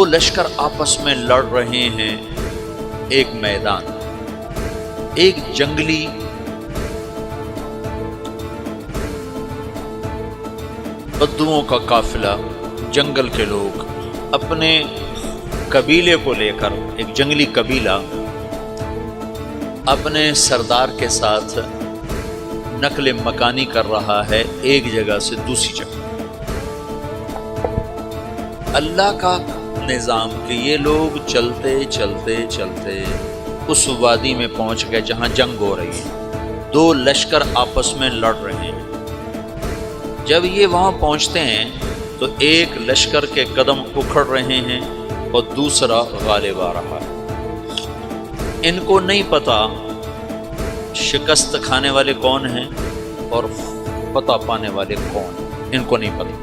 دو لشکر آپس میں لڑ رہے ہیں ایک میدان، ایک جنگلی بدوؤں کا قافلہ، جنگل کے لوگ اپنے قبیلے کو لے کر، ایک جنگلی قبیلہ اپنے سردار کے ساتھ نقل مکانی کر رہا ہے ایک جگہ سے دوسری جگہ۔ اللہ کا نظام کہ یہ لوگ چلتے چلتے چلتے اس وادی میں پہنچ گئے جہاں جنگ ہو رہی ہے، دو لشکر آپس میں لڑ رہے ہیں۔ جب یہ وہاں پہنچتے ہیں تو ایک لشکر کے قدم اکھڑ رہے ہیں اور دوسرا غالب آ رہا ہے۔ ان کو نہیں پتا شکست کھانے والے کون ہیں اور فتح پانے والے کون ہیں، ان کو نہیں پتا۔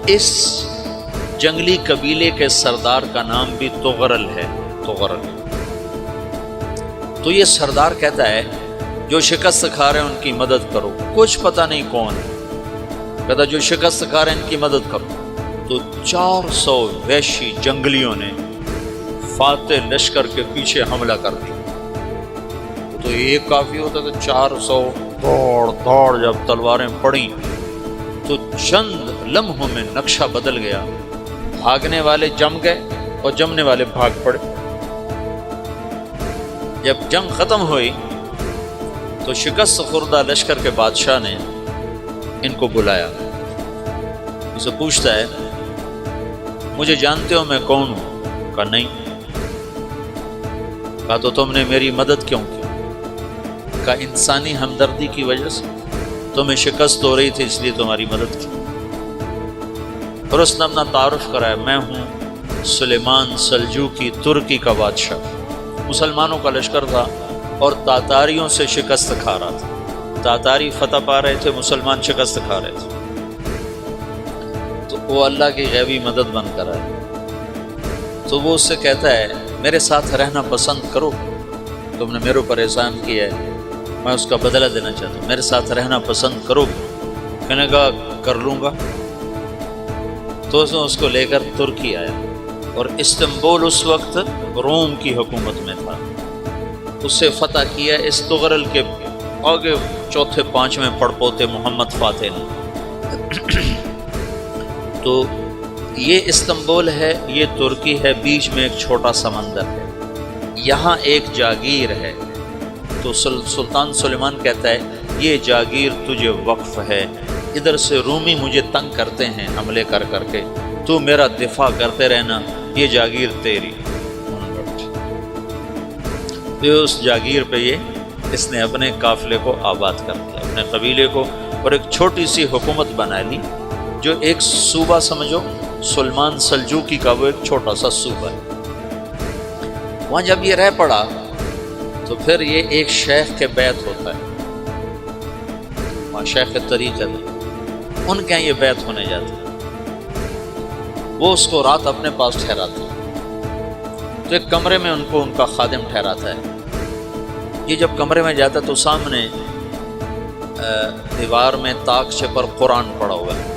اس جنگلی قبیلے کے سردار کا نام بھی تغرل ہے، تغرل۔ تو یہ سردار کہتا ہے جو شکست کھا رہے ہیں ان کی مدد کرو، کچھ پتہ نہیں کون ہے، کہتا جو شکست کھا رہے ہیں ان کی مدد کرو۔ تو 400 وحشی جنگلیوں نے فاتح لشکر کے پیچھے حملہ کر دیا۔ تو ایک کافی ہوتا تو 400 دوڑ دوڑ جب تلواریں پڑیں تو چند لمحوں میں نقشہ بدل گیا، بھاگنے والے جم گئے اور جمنے والے بھاگ پڑے۔ جب جنگ ختم ہوئی تو شکست خوردہ لشکر کے بادشاہ نے ان کو بلایا، اسے پوچھتا ہے مجھے جانتے ہو میں کون ہوں؟ کہا نہیں۔ کہا تو تم نے میری مدد کیوں کی؟ کہا انسانی ہمدردی کی وجہ سے، تمہیں شکست ہو رہی تھی اس لیے تمہاری مدد کی۔ اور اس نے اپنا تعارف کرایا، میں ہوں سلیمان سلجوقی ترکی کا بادشاہ۔ مسلمانوں کا لشکر تھا اور تاتاریوں سے شکست کھا رہا تھا، تاتاری فتح پا رہے تھے، مسلمان شکست کھا رہے تھے۔ تو وہ اللہ کی غیبی مدد بن کر آئے۔ تو وہ اس سے کہتا ہے میرے ساتھ رہنا پسند کرو، تم نے میرے اوپر احسان کیا ہے، میں اس کا بدلہ دینا چاہتا ہوں، میرے ساتھ رہنا پسند کرو؟ کہنے کا کر لوں گا۔ تو اس نے اس کو لے کر ترکی آیا، اور استنبول اس وقت روم کی حکومت میں تھا، اسے فتح کیا اس تغرل کے آگے چوتھے پانچویں پڑپوتے محمد فاتح نے۔ تو یہ استنبول ہے، یہ ترکی ہے، بیچ میں ایک چھوٹا سمندر ہے، یہاں ایک جاگیر ہے۔ تو سلطان سلیمان کہتا ہے یہ جاگیر تجھے وقف ہے، ادھر سے رومی مجھے تنگ کرتے ہیں حملے کر کر کے، تو میرا دفاع کرتے رہنا، یہ جاگیر تیری۔ تو اس جاگیر پہ اس نے اپنے قافلے کو آباد کر دیا، اپنے قبیلے کو، اور ایک چھوٹی سی حکومت بنا لی، جو ایک صوبہ سمجھو سلمان سلجوقی کا، وہ ایک چھوٹا سا صوبہ ہے۔ وہاں جب یہ رہ پڑا تو پھر یہ ایک شیخ کے بیعت ہوتا ہے، وہاں شیخ طریقت ہے، ان کے یہ بیعت ہونے جاتا ہے۔ وہ اس کو رات اپنے پاس ٹھہراتا ہے، تو ایک کمرے میں ان کو ان کا خادم ٹھہراتا ہے۔ یہ جب کمرے میں جاتا ہے تو سامنے دیوار میں طاقچے پر قرآن پڑا ہوا ہے۔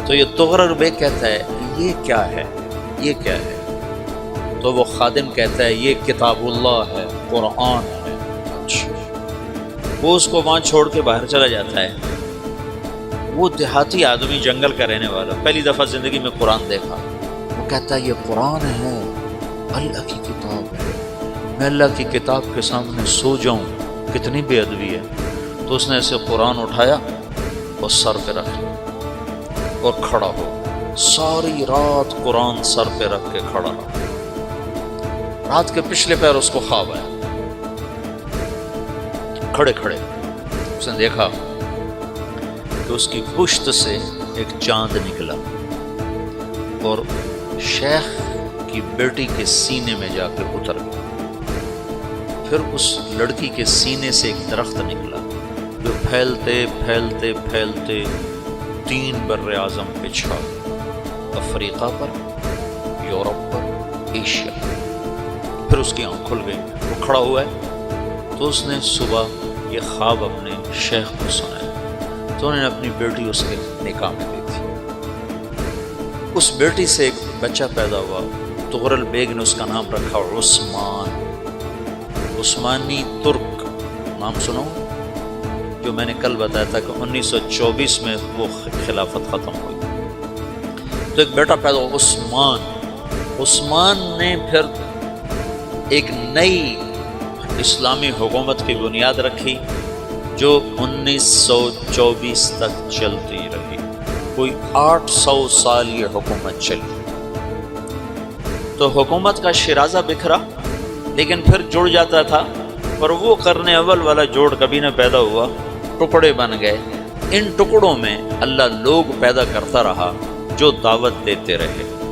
تو یہ تغرل بیگ کہتا ہے یہ کیا ہے، یہ کیا ہے؟ تو وہ خادم کہتا ہے یہ کتاب اللہ ہے، قرآن ہے۔ وہ اس کو وہاں چھوڑ کے باہر چلا جاتا ہے۔ وہ دیہاتی آدمی، جنگل کا رہنے والا، پہلی دفعہ زندگی میں قرآن دیکھا، وہ کہتا ہے یہ قرآن ہے، اللہ کی کتاب ہے، میں اللہ کی کتاب کے سامنے سو جاؤں، کتنی بے ادبی ہے۔ تو اس نے اسے قرآن اٹھایا اور سر پہ رکھ لیا اور کھڑا ہو، ساری رات قرآن سر پہ رکھ کے کھڑا رہا۔ رات کے پچھلے پہر اس کو خواب آیا، کھڑے کھڑے اس نے دیکھا کہ اس کی پشت سے ایک چاند نکلا اور شیخ کی بیٹی کے سینے میں جا کے اتر گیا۔ پھر اس لڑکی کے سینے سے ایک درخت نکلا جو پھیلتے پھیلتے پھیلتے 3 بر اعظم پہ چھا گیا، افریقہ پر، یورپ پر، ایشیا۔ پھر اس کی آنکھ کھل گئی، وہ کھڑا ہوا ہے۔ تو اس نے صبح یہ خواب اپنے شیخ کو سنایا، تو انہوں نے اپنی بیٹی اس کے نکاح میں دی تھی۔ اس بیٹی سے ایک بچہ پیدا ہوا، تغرل بیگ نے اس کا نام رکھا عثمان، عثمانی ترک نام سنو، جو میں نے کل بتایا تھا کہ 1924 میں وہ خلافت ختم ہوئی۔ تو ایک بیٹا پیدا ہوا عثمان، عثمان نے پھر ایک نئی اسلامی حکومت کی بنیاد رکھی جو 1924 تک چلتی رہی، کوئی 800 سال یہ حکومت چلی۔ تو حکومت کا شیرازہ بکھرا لیکن پھر جڑ جاتا تھا، پر وہ قرن اول والا جوڑ کبھی نہ پیدا ہوا، ٹکڑے بن گئے۔ ان ٹکڑوں میں اللہ لوگ پیدا کرتا رہا جو دعوت دیتے رہے۔